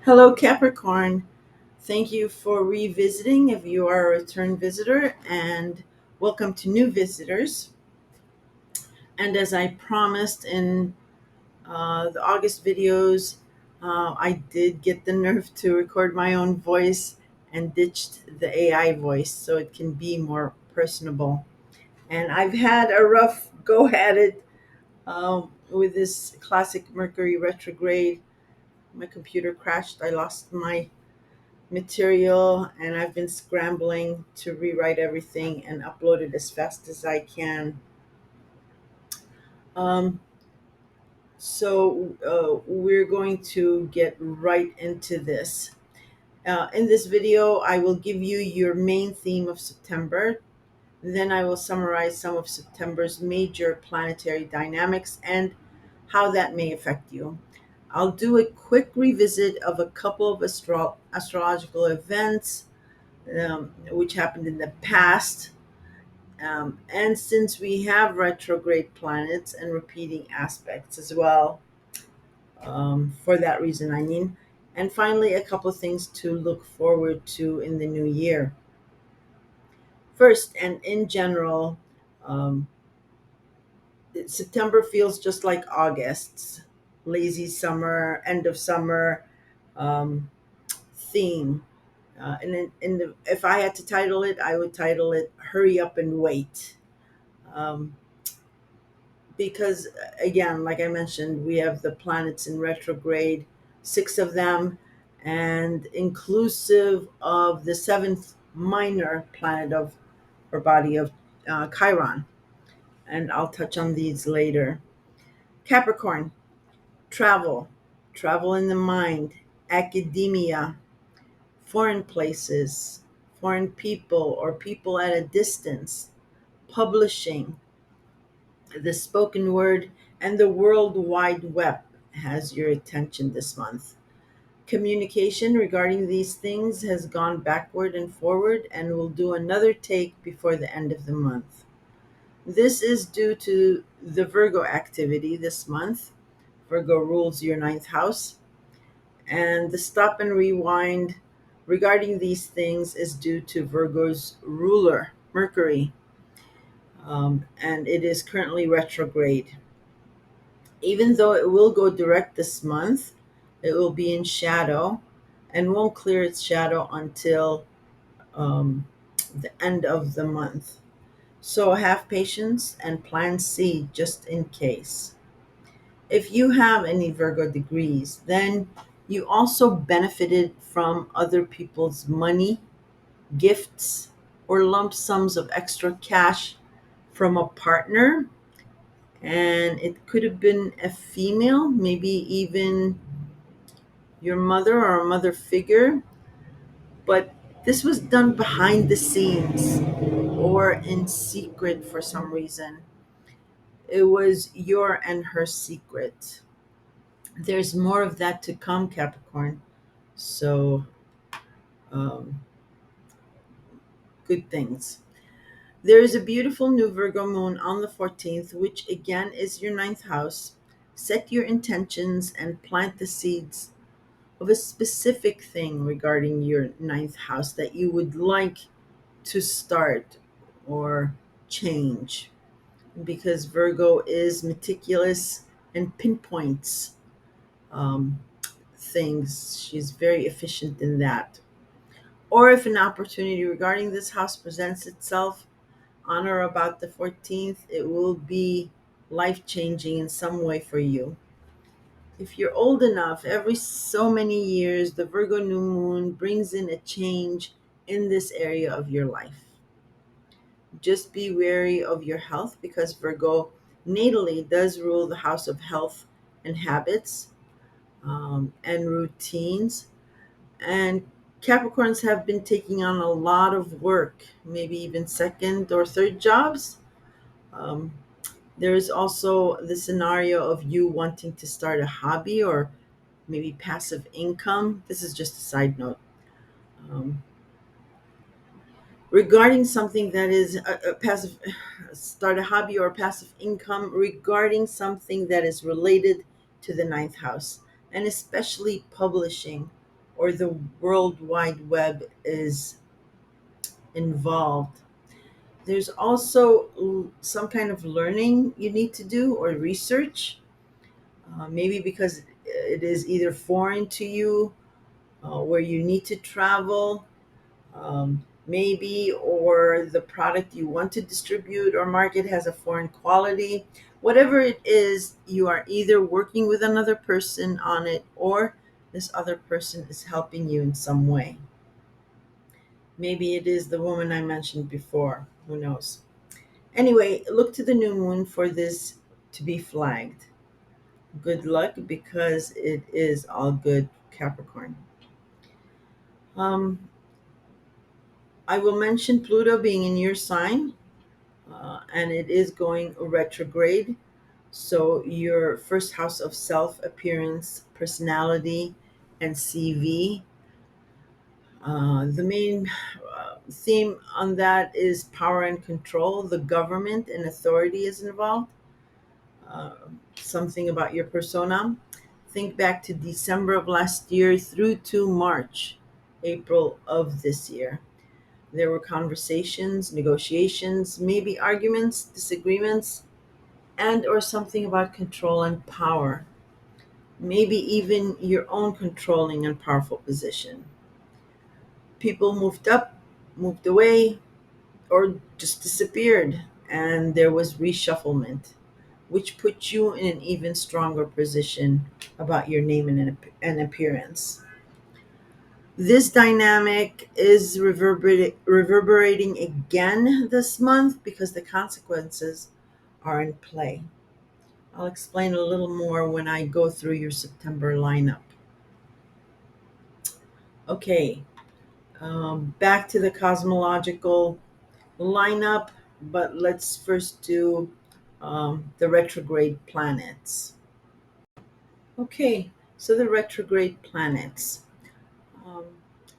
Hello, Capricorn. Thank you for revisiting if you are a return visitor, and welcome to new visitors. And as I promised in the August videos, I did get the nerve to record my own voice and ditched the AI voice so it can be more personable. And I've had a rough go at it with this classic Mercury retrograde. My computer crashed. I lost my material and I've been scrambling to rewrite everything and upload it as fast as I can. Um, we're going to get right into this. In this video, I will give you your main theme of September. Then I will summarize some of September's major planetary dynamics and how that may affect you. I'll do a quick revisit of a couple of astrological events which happened in the past. And since we have retrograde planets and repeating aspects as well, for that reason, I mean. And finally, a couple of things to look forward to in the new year. First, and in general, um, September feels just like August's lazy summer, end of summer um, theme. If I had to title it, I would title it "Hurry Up and Wait." Um, because again, like I mentioned, we have the planets in retrograde, six of them, and inclusive of the seventh minor planet of or body of Chiron. And I'll touch on these later. Capricorn, travel, travel in the mind, academia, foreign places, foreign people or people at a distance, publishing, the spoken word, and the World Wide Web has your attention this month. Communication regarding these things has gone backward and forward and will do another take before the end of the month. This is due to the Virgo activity this month. Virgo rules your ninth house, and the stop and rewind regarding these things is due to Virgo's ruler, Mercury, and it is currently retrograde. Even though it will go direct this month, it will be in shadow and won't clear its shadow until um, the end of the month. So have patience and plan C just in case. If you have any Virgo degrees, then you also benefited from other people's money, gifts, or lump sums of extra cash from a partner. And it could have been a female, maybe even your mother or a mother figure, but this was done behind the scenes or in secret for some reason. It was your and her secret. There's more of that to come, Capricorn. So, um, good things. There is a beautiful new Virgo moon on the 14th, which again is your ninth house. Set your intentions and plant the seeds of a specific thing regarding your ninth house that you would like to start or change, because Virgo is meticulous and pinpoints um, things. She's very efficient in that. Or if an opportunity regarding this house presents itself on or about the 14th, it will be life changing in some way for you. If you're old enough, every so many years, the Virgo new moon brings in a change in this area of your life. Just be wary of your health because Virgo natally does rule the house of health and habits and routines. And Capricorns have been taking on a lot of work, maybe even second or third jobs. Um, there is also the scenario of you wanting to start a hobby or maybe passive income. This is just a side note. Um, Regarding something that is a passive, start a hobby or passive income regarding something that is related to the ninth house, and especially publishing. or the World Wide Web is involved. There's also some kind of learning you need to do or research, maybe because it is either foreign to you, where you need to travel, maybe, or the product you want to distribute or market has a foreign quality. Whatever it is, you are either working with another person on it, or this other person is helping you in some way. Maybe it is the woman I mentioned before. Who knows? Anyway, look to the new moon for this to be flagged. Good luck, because it is all good, Capricorn. Um, I will mention Pluto being in your sign, and it is going retrograde. So, your first house of self, appearance, personality, and CV. The main theme on that is power and control. The government and authority is involved. Uh, Something about your persona. Think back to December of last year through to March, April of this year. There were conversations, negotiations, maybe arguments, disagreements, and or something about control and power. Maybe even your own controlling and powerful position. People moved up, moved away, or just disappeared, and there was reshufflement, which put you in an even stronger position about your name and appearance. This dynamic is reverberating again this month because the consequences are in play. I'll explain a little more when I go through your September lineup. Okay, back to the cosmological lineup, but let's first do the retrograde planets. Okay, so the retrograde planets. Um,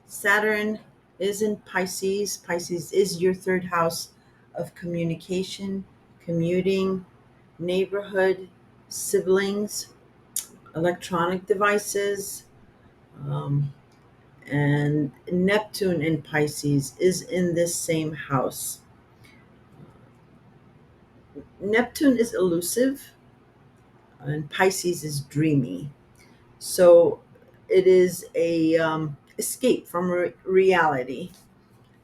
Saturn is in Pisces. Pisces is your third house of communication, commuting, neighborhood, siblings, electronic devices, um, and Neptune in Pisces is in this same house. Neptune is elusive, and Pisces is dreamy. So it is a escape from reality.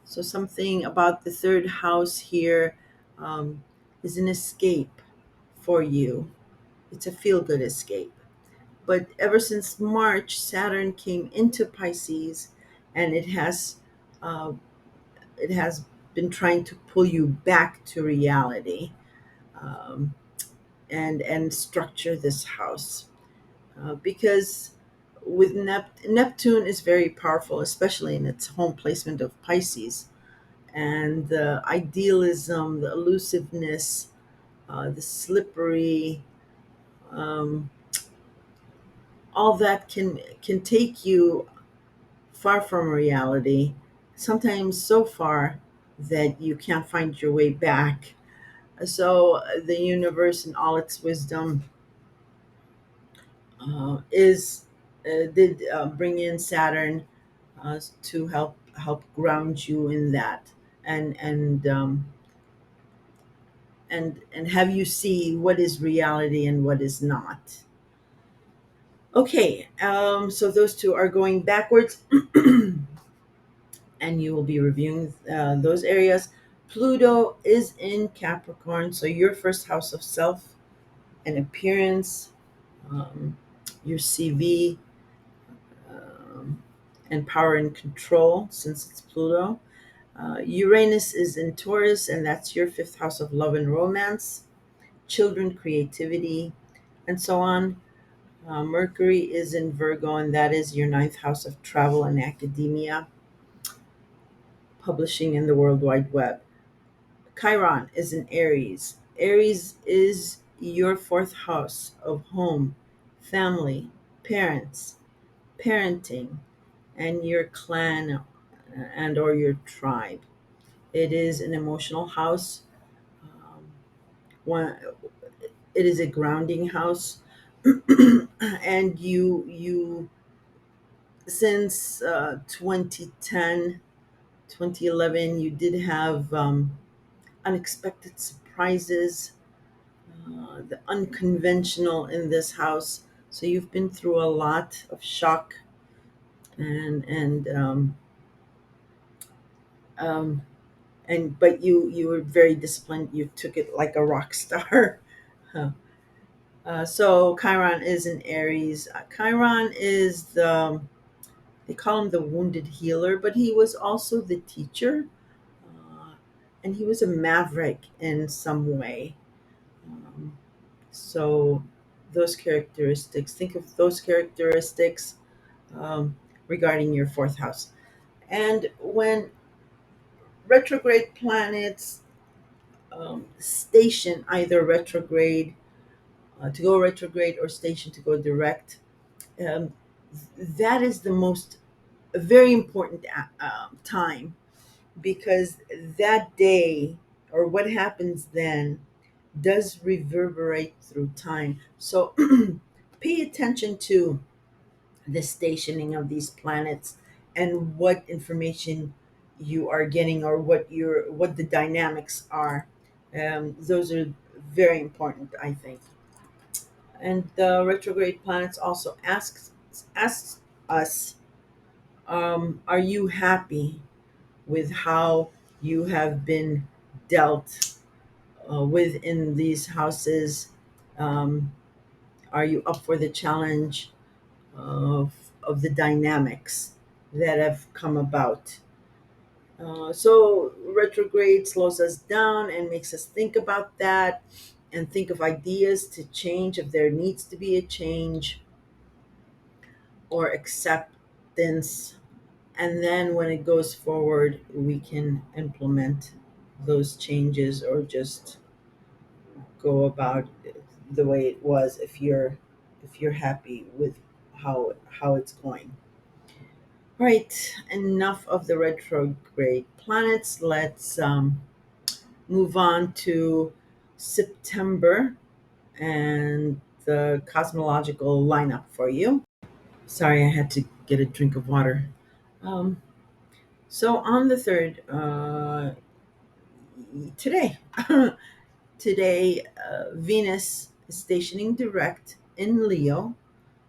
So something about the third house here um, is an escape for you. It's a feel good escape. But ever since March, Saturn came into Pisces, and uh, it has been trying to pull you back to reality, um, and structure this house, because with Neptune is very powerful, especially in its home placement of Pisces, and the idealism, the elusiveness, the slippery, um, all that can take you far from reality, sometimes so far that you can't find your way back. So the universe, in all its wisdom, is did bring in Saturn to help ground you in that, and and have you see what is reality and what is not. Okay, so those two are going backwards, and you will be reviewing those areas. Pluto is in Capricorn, so your first house of self and appearance, um, your CV, um, and power and control, since it's Pluto. Uranus is in Taurus, and that's your fifth house of love and romance, children, creativity, and so on. Mercury is in Virgo, and that is your ninth house of travel and academia, publishing, and the World Wide Web. Chiron is in Aries. Aries is your fourth house of home, family, parents, parenting, and your clan and or your tribe. It is an emotional house. Um, one, it is a grounding house, and you Since 2010, 2011, you did have unexpected surprises, the unconventional in this house. So you've been through a lot of shock, and but you were very disciplined. You took it like a rock star. Huh. So Chiron is in Aries. Chiron is they call him the wounded healer, but he was also the teacher, uh, and he was a maverick in some way. Um, so those characteristics, think of those characteristics um, regarding your fourth house. And when retrograde planets station either retrograde to go retrograde or station to go direct, um, that is the most very important time, because that day or what happens then does reverberate through time. So pay attention to the stationing of these planets and what information you are getting, or what the dynamics are. Those are very important, I think. And the retrograde planets also asks us, are you happy with how you have been dealt within these houses? Um, are you up for the challenge of the dynamics that have come about? So retrograde slows us down and makes us think about that and think of ideas to change if there needs to be a change or acceptance. And then when it goes forward, we can implement those changes or just go about it the way it was if you're happy with how it's going. Right, enough of the retrograde planets. Let's move on to September and the cosmological lineup for you. Sorry, I had to get a drink of water. Um, so on the third, today, today, Venus is stationing direct in Leo.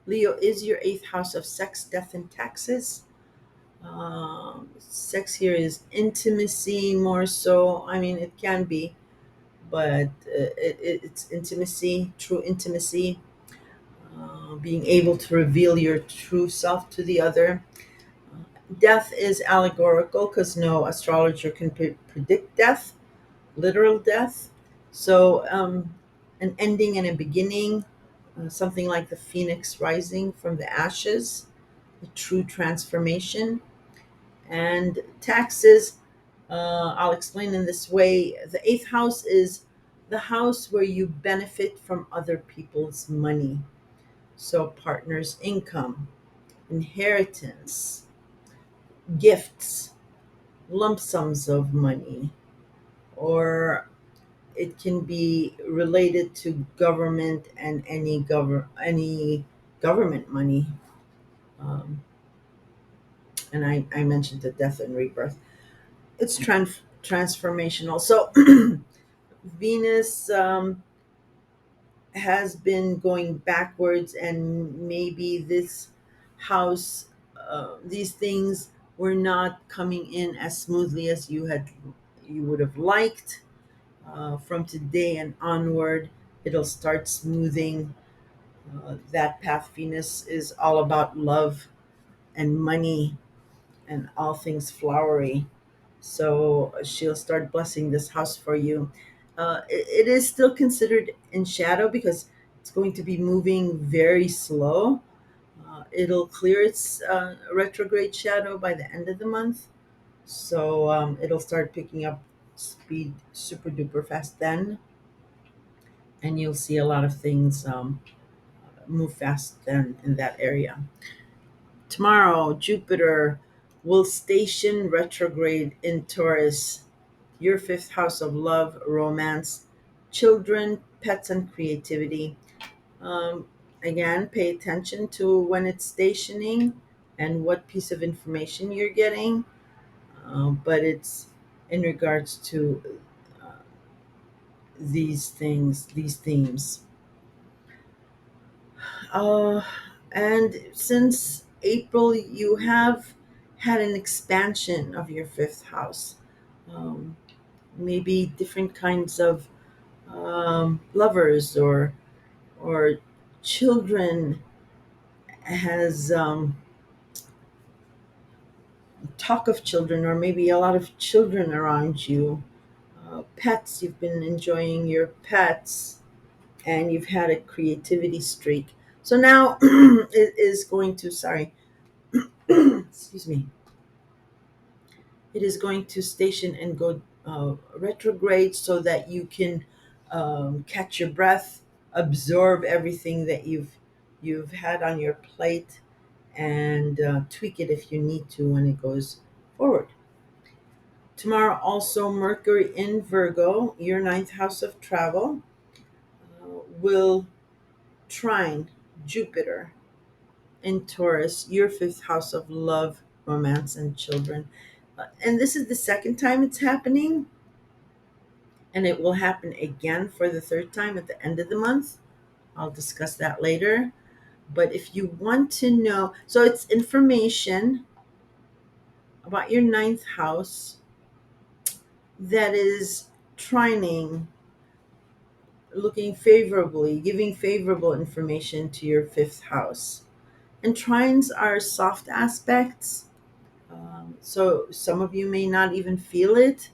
Leo is your eighth house of sex, death, and taxes. Sex here is intimacy more so. I mean, it can be, but it's intimacy, true intimacy, being able to reveal your true self to the other. Death is allegorical because no astrologer can predict death, literal death. So, an ending and a beginning, something like the phoenix rising from the ashes, a true transformation. And taxes, I'll explain in this way. The eighth house is the house where you benefit from other people's money. So, partner's income, inheritance, gifts, lump sums of money, or it can be related to government and any government money. Um, and I mentioned the death and rebirth. It's transformational. So Venus has been going backwards, and maybe this house, these things were not coming in as smoothly as you would have liked. From today and onward, it'll start smoothing that path. Venus is all about love and money and all things flowery. So she'll start blessing this house for you. It is still considered in shadow because it's going to be moving very slow. It'll clear its retrograde shadow by the end of the month. So it'll start picking up speed super duper fast then. And you'll see a lot of things move fast then in that area. Tomorrow, Jupiter will station retrograde in Taurus, your fifth house of love, romance, children, pets, and creativity. Um, Again, pay attention to when it's stationing. and what piece of information you're getting, but it's in regards to uh, these things, these themes. Uh, and since April, you have had an expansion of your fifth house. Um, Maybe different kinds of lovers or children has talk of children, or maybe a lot of children around you. Pets, you've been enjoying your pets, and you've had a creativity streak. So now it is going to, sorry, excuse me, it is going to station and go retrograde so that you can catch your breath, absorb everything that you've had on your plate, and tweak it if you need to when it goes forward. Tomorrow, also Mercury in Virgo, your ninth house of travel, will trine Jupiter in Taurus, your fifth house of love, romance, and children. And this is the second time it's happening, and it will happen again for the third time at the end of the month. I'll discuss that later. But if you want to know, so it's information about your ninth house that is trining, looking favorably, giving favorable information to your fifth house. And trines are soft aspects. So some of you may not even feel it.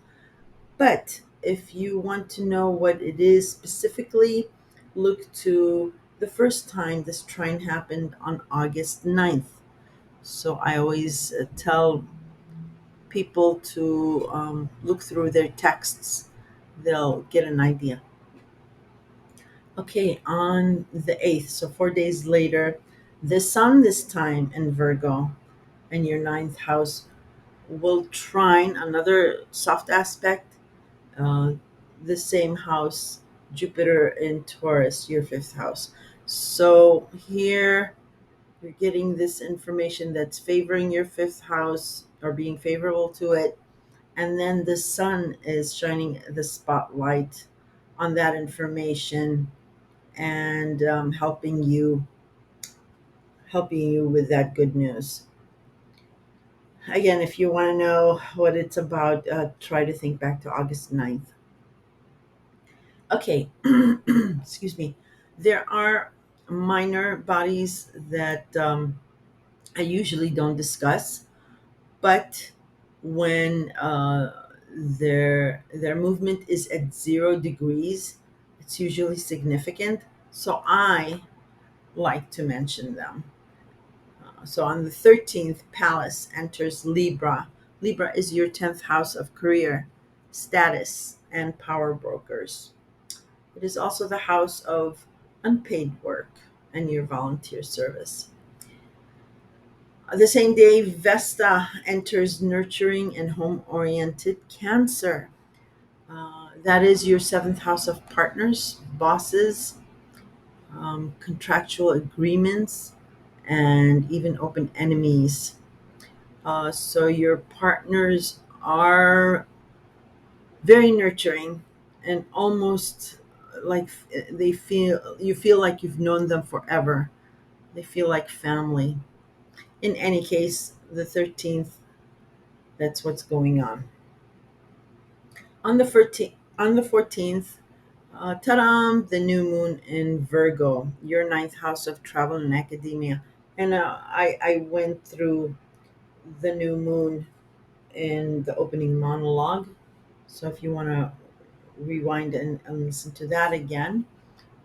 But if you want to know what it is specifically, look to the first time this trine happened on August 9th. So I always tell people to look through their texts, they'll get an idea. Okay, on the 8th, so 4 days later, the sun this time in Virgo in your ninth house will trine another soft aspect, uh, the same house, Jupiter in Taurus, your fifth house. So here you're getting this information that's favoring your fifth house or being favorable to it. And then the sun is shining the spotlight on that information and helping you with that good news. Again, if you want to know what it's about, try to think back to August 9th. Okay, excuse me. There are minor bodies that I usually don't discuss, but when their movement is at 0 degrees, it's usually significant. So I like to mention them. So on the 13th, Pallas enters Libra. Libra is your 10th house of career, status, and power brokers. It is also the house of unpaid work and your volunteer service. The same day, Vesta enters nurturing and home oriented Cancer. That is your seventh house of partners, bosses, contractual agreements, and even open enemies. So your partners are very nurturing and almost like they feel you feel like you've known them forever. They feel like family. In any case, the 13th, that's what's going on. On the 14th, ta the new moon in Virgo, your ninth house of travel and academia. And I went through the new moon in the opening monologue. So if you want to rewind and listen to that again,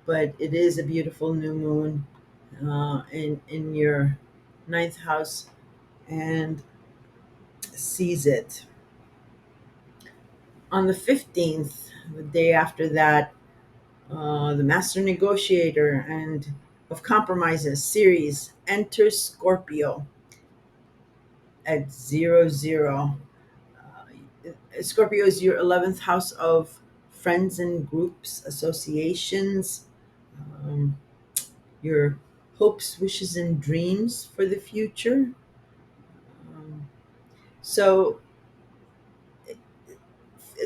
but it is a beautiful new moon in your ninth house, and sees it. On the 15th, the day after that, the master negotiator and of compromises series enters Scorpio at 00. Scorpio is your 11th house of friends and groups, associations, um, your hopes, wishes, and dreams for the future. So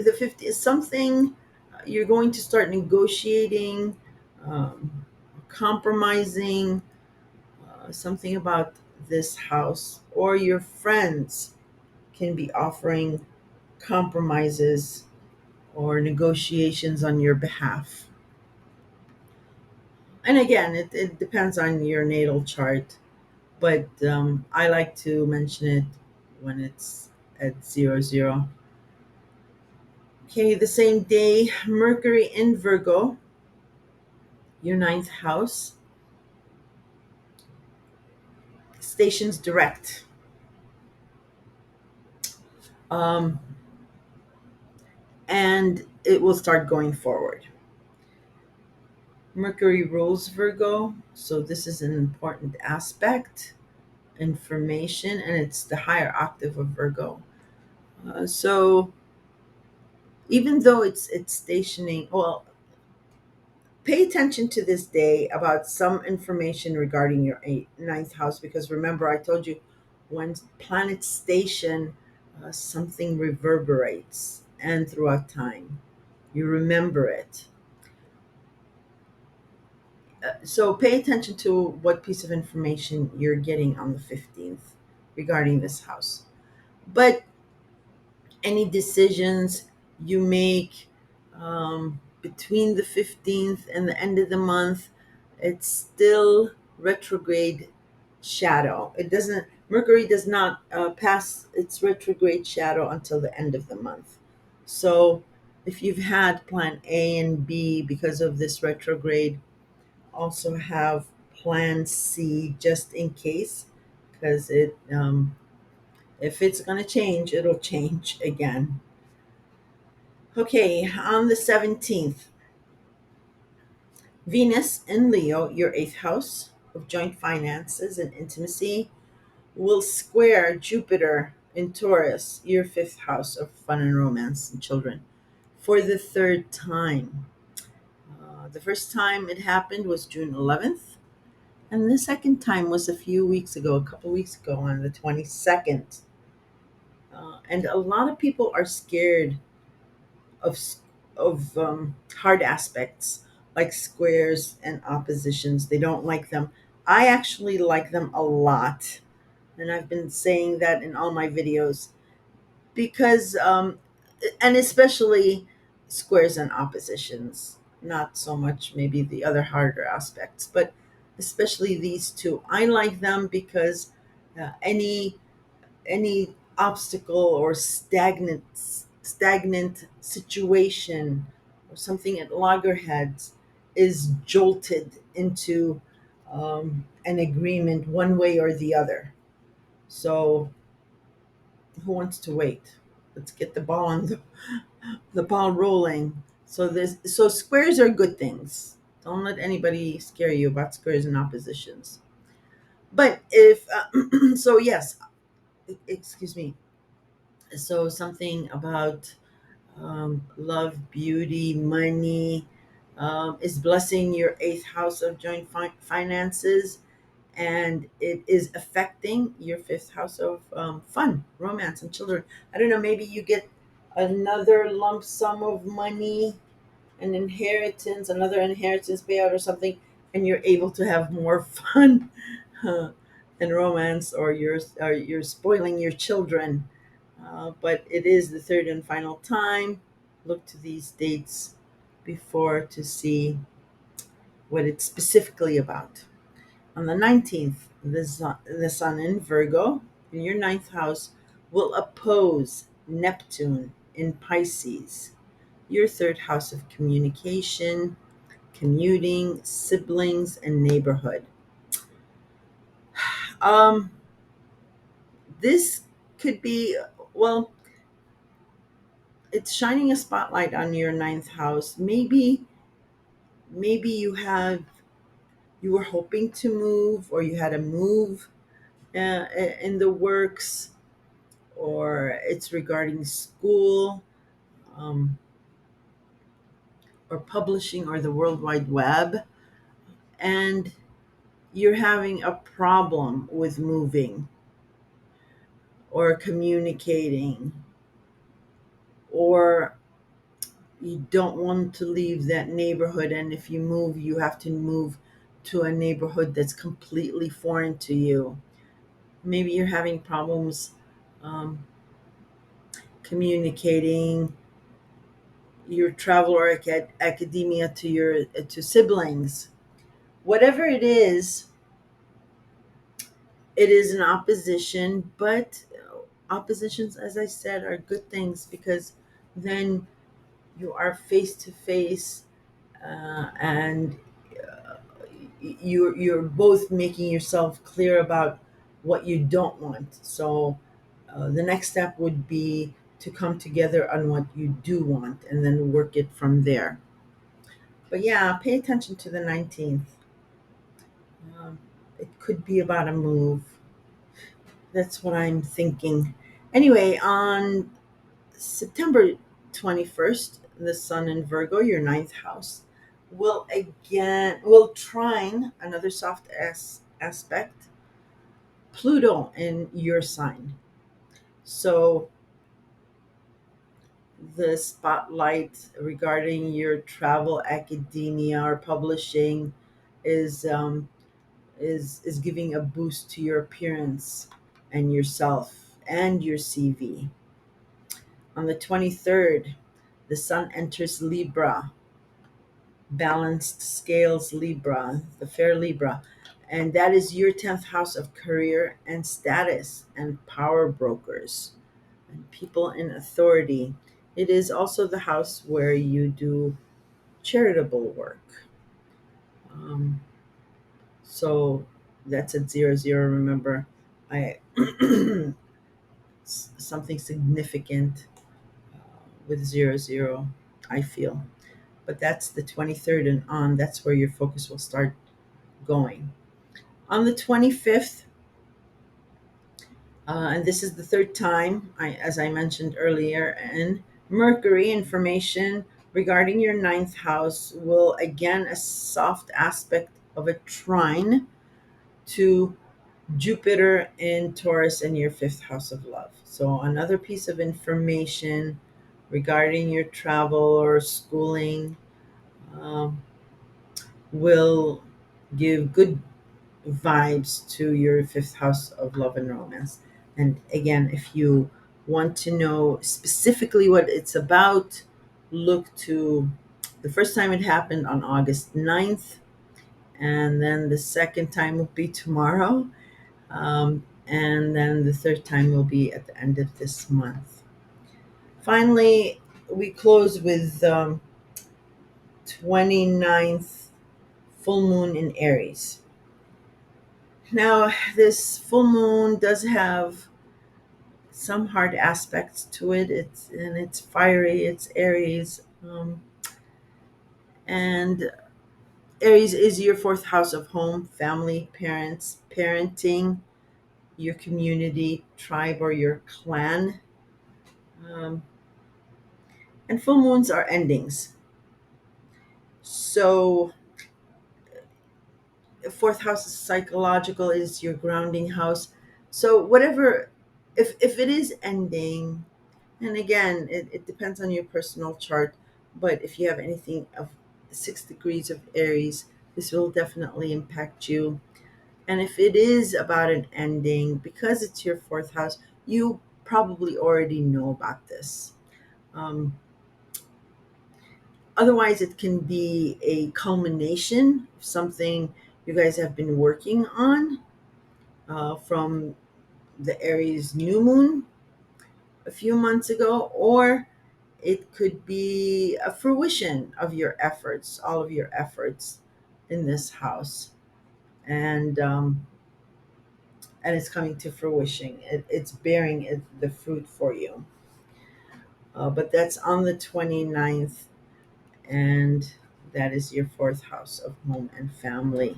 the 50 is something you're going to start negotiating, um, compromising, something about this house, or your friends can be offering compromises or negotiations on your behalf. And again, it depends on your natal chart, but I like to mention it when it's at 00. Okay, the same day, Mercury in Virgo, your ninth house, stations direct. Um, and it will start going forward. Mercury rules Virgo, so this is an important aspect, information, and it's the higher octave of Virgo. So even though it's stationing, well, pay attention to this day about some information regarding your ninth house, because remember I told you when planets station, something reverberates and throughout time you remember it. So pay attention to what piece of information you're getting on the 15th regarding this house. But any decisions you make between the 15th and the end of the month, it's still retrograde shadow. It doesn't, Mercury does not pass its retrograde shadow until the end of the month. So if you've had plan A and B because of this retrograde, also have plan C just in case, because if it's going to change, it'll change again. Okay, on the 17th, Venus in Leo, your eighth house of joint finances and intimacy, will square Jupiter in Taurus, your fifth house of fun and romance and children, for the third time. The first time it happened was June 11th, and the second time was a few weeks ago, a couple weeks ago on the 22nd. And a lot of people are scared of hard aspects like squares and oppositions. They don't like them. I actually like them a lot, and I've been saying that in all my videos because, and especially squares and oppositions. Not so much maybe the other harder aspects, but especially these two. I like them because any obstacle or stagnant situation or something at loggerheads is jolted into an agreement one way or the other. So who wants to wait? Let's get the ball rolling. So squares are good things. Don't let anybody scare you about squares and oppositions. But if so, yes, excuse me. So something about love, beauty, money is blessing your eighth house of joint finances, and it is affecting your fifth house of fun, romance, and children. I don't know, maybe you get another lump sum of money, an inheritance, another inheritance payout or something, and you're able to have more fun uh, and romance, or you're spoiling your children, but it is the third and final time. Look to these dates before to see what it's specifically about. On the 19th, the sun in Virgo, in your ninth house, will oppose Neptune in Pisces, your third house of communication, commuting, siblings, and neighborhood. Um, this could be, well, it's shining a spotlight on your ninth house. Maybe you were hoping to move, or you had a move in the works, or it's regarding school, um, or publishing, or the World Wide Web, and you're having a problem with moving, or communicating, or you don't want to leave that neighborhood, and if you move, you have to move to a neighborhood that's completely foreign to you. Maybe you're having problems um, communicating your travel or academia to your to siblings. Whatever it is an opposition, but oppositions, as I said, are good things because then you are face to face, and you're both making yourself clear about what you don't want. So the next step would be to come together on what you do want and then work it from there. But yeah, pay attention to the 19th. Um, it could be about a move. That's what I'm thinking. Anyway, on September 21st, the Sun in Virgo, your ninth house, will trine another soft aspect, Pluto in your sign. So the spotlight regarding your travel, academia, or publishing is is giving a boost to your appearance and yourself and your CV. On the 23rd, the Sun enters Libra, balanced scales Libra, the fair Libra, and that is your 10th house of career and status and power brokers and people in authority. It is also the house where you do charitable work. Um, so that's at 00. Remember, I something significant with 00, I feel. But that's the 23rd and on. That's where your focus will start going. On the 25th, and this is the third time, as I mentioned earlier, and Mercury information regarding your ninth house will again a soft aspect of a trine to Jupiter in Taurus in your fifth house of love. So another piece of information regarding your travel or schooling um, will give good vibes to your fifth house of love and romance. And again, if you want to know specifically what it's about, look to the first time it happened on August 9th, and then the second time will be tomorrow, and then the third time will be at the end of this month. Finally, we close with 29th full moon in Aries. Now, this full moon does have some hard aspects to it. It's fiery. It's Aries, and Aries is your fourth house of home, family, parents, parenting, your community, tribe, or your clan. Um, and full moons are endings. So fourth house is psychological, is your grounding house. So whatever, if it is ending, and again, it depends on your personal chart, but if you have anything of 6 degrees of Aries, this will definitely impact you. And if it is about an ending, because it's your fourth house, you probably already know about this. Um, Otherwise, it can be a culmination of something you guys have been working on from the Aries new moon a few months ago, or it could be a fruition of your efforts, all of your efforts in this house, and and it's coming to fruition. It's bearing the fruit for you. But that's on the 29th, and that is your fourth house of home and family.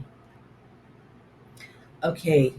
Okay,